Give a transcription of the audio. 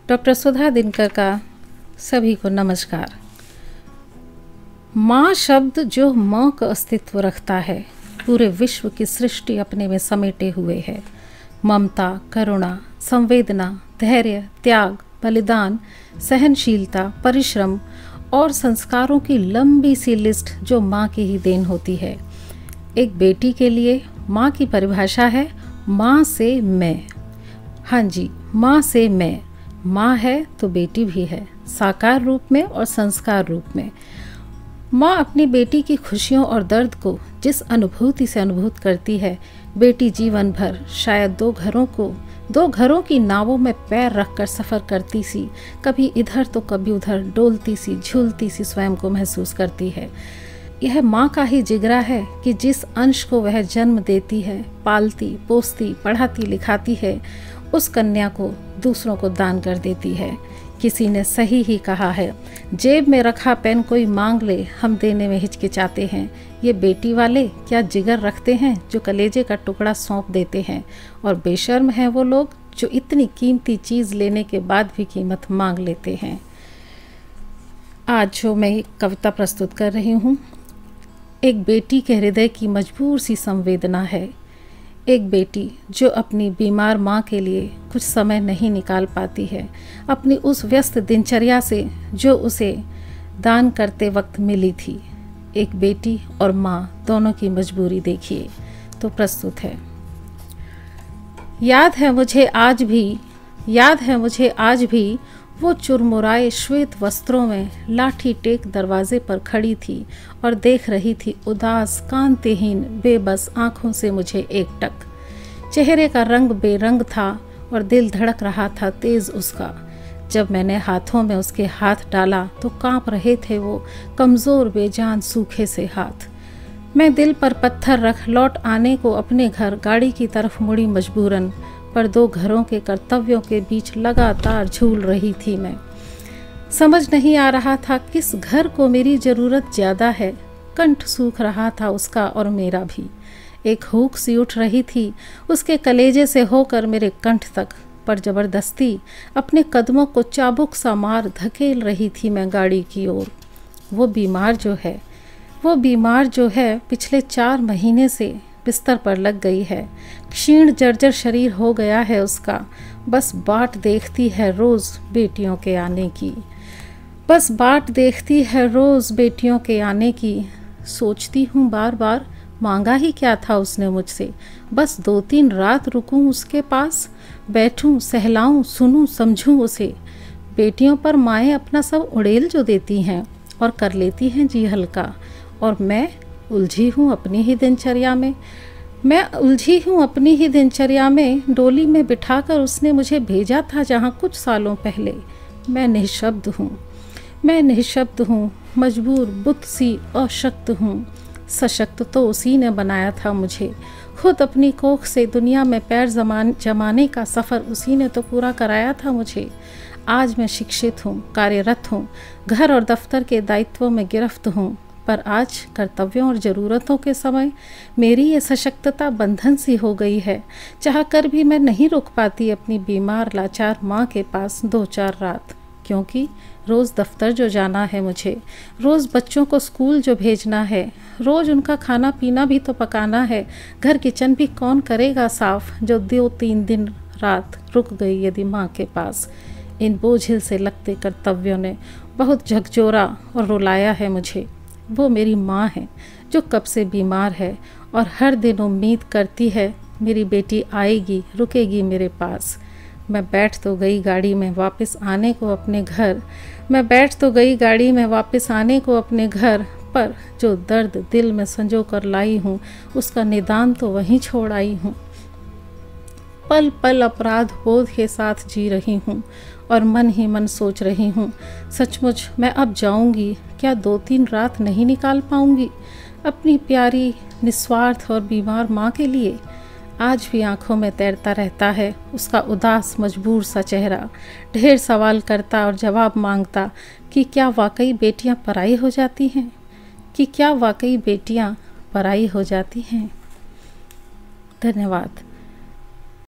Doctor सुधा दिनकर का सभी को नमस्कार। माँ शब्द जो माँ का अस्तित्व रखता है, पूरे विश्व की सृष्टि अपने में समेटे हुए है। ममता, करुणा, संवेदना, धैर्य, त्याग, बलिदान, सहनशीलता, परिश्रम और संस्कारों की लंबी सी लिस्ट जो माँ की ही देन होती है। एक बेटी के लिए माँ की परिभाषा है माँ से मैं। हाँ जी, माँ से मैं। माँ है तो बेटी भी है, साकार रूप में और संस्कार रूप में। माँ अपनी बेटी की खुशियों और दर्द को जिस अनुभूति से अनुभूत करती है, बेटी जीवन भर शायद दो घरों की नावों में पैर रखकर सफ़र करती सी, कभी इधर तो कभी उधर डोलती सी झूलती सी स्वयं को महसूस करती है। यह माँ का ही जिगरा है कि जिस अंश को वह जन्म देती है, पालती पोसती पढ़ाती लिखाती है, उस कन्या को दूसरों को दान कर देती है। किसी ने सही ही कहा है, जेब में रखा पेन कोई मांग ले, हम देने में हिचकिचाते हैं। ये बेटी वाले क्या जिगर रखते हैं जो कलेजे का टुकड़ा सौंप देते हैं, और बेशर्म हैं वो लोग जो इतनी कीमती चीज़ लेने के बाद भी कीमत मांग लेते हैं। आज जो मैं एक कविता प्रस्तुत कर रही हूँ, एक बेटी के हृदय की मजबूर सी संवेदना है। एक बेटी जो अपनी बीमार माँ के लिए कुछ समय नहीं निकाल पाती है, अपनी उस व्यस्त दिनचर्या से जो उसे दान करते वक्त मिली थी। एक बेटी और माँ दोनों की मजबूरी देखिए। तो प्रस्तुत है। याद है मुझे आज भी वो चुरमुराए श्वेत वस्त्रों में लाठी टेक दरवाजे पर खड़ी थी और देख रही थी उदास कांतिहीन बेबस आंखों से मुझे एकटक। चेहरे का रंग बेरंग था और दिल धड़क रहा था तेज उसका। जब मैंने हाथों में उसके हाथ डाला तो कांप रहे थे वो कमज़ोर बेजान सूखे से हाथ। मैं दिल पर पत्थर रख लौट आने को अपने घर गाड़ी की तरफ मुड़ी मजबूरन, पर दो घरों के कर्तव्यों के बीच लगातार झूल रही थी मैं। समझ नहीं आ रहा था किस घर को मेरी ज़रूरत ज़्यादा है। कंठ सूख रहा था उसका और मेरा भी। एक हुक सी उठ रही थी उसके कलेजे से होकर मेरे कंठ तक, पर ज़बरदस्ती अपने कदमों को चाबुक सा मार धकेल रही थी मैं गाड़ी की ओर। वो बीमार जो है पिछले 4 महीने से बिस्तर पर लग गई है। क्षीण जर्जर शरीर हो गया है उसका। बस बाट देखती है रोज़ बेटियों के आने की। सोचती हूँ बार बार, मांगा ही क्या था उसने मुझसे। बस 2-3 रात रुकूं उसके पास, बैठूं सहलाऊं सुनूं समझूं उसे। बेटियों पर माएँ अपना सब उड़ेल जो देती हैं और कर लेती हैं जी हल्का, और मैं उलझी हूँ अपनी ही दिनचर्या में। डोली में बिठाकर उसने मुझे भेजा था जहाँ कुछ सालों पहले। मैं निःशब्द हूँ, मजबूर बुत सी अशक्त हूँ। सशक्त तो उसी ने बनाया था मुझे। खुद अपनी कोख से दुनिया में पैर जमाने का सफ़र उसी ने तो पूरा कराया था मुझे। आज मैं शिक्षित हूँ, कार्यरत हूँ, घर और दफ्तर के दायित्वों में गिरफ्त हूँ, पर आज कर्तव्यों और ज़रूरतों के समय मेरी ये सशक्तता बंधन सी हो गई है। चाह कर भी मैं नहीं रुक पाती अपनी बीमार लाचार माँ के पास 2-4 रात, क्योंकि रोज़ दफ्तर जो जाना है मुझे, रोज़ बच्चों को स्कूल जो भेजना है, रोज़ उनका खाना पीना भी तो पकाना है। घर किचन भी कौन करेगा साफ़, जो 2-3 दिन रात रुक गई यदि माँ के पास। इन बोझिल से लगते कर्तव्यों ने बहुत झकझोरा और रुलाया है मुझे। वो मेरी माँ है जो कब से बीमार है और हर दिन उम्मीद करती है मेरी बेटी आएगी, रुकेगी मेरे पास। मैं बैठ तो गई गाड़ी में वापस आने को अपने घर, पर जो दर्द दिल में संजो कर लाई हूँ उसका निदान तो वहीं छोड़ आई हूँ। पल पल अपराध बोध के साथ जी रही हूँ और मन ही मन सोच रही हूँ, सचमुच मैं अब जाऊँगी क्या 2-3 रात नहीं निकाल पाऊँगी अपनी प्यारी निस्वार्थ और बीमार माँ के लिए। आज भी आंखों में तैरता रहता है उसका उदास मजबूर सा चेहरा। ढेर सवाल करता और जवाब मांगता कि क्या वाकई बेटियाँ पराई हो जाती हैं। धन्यवाद।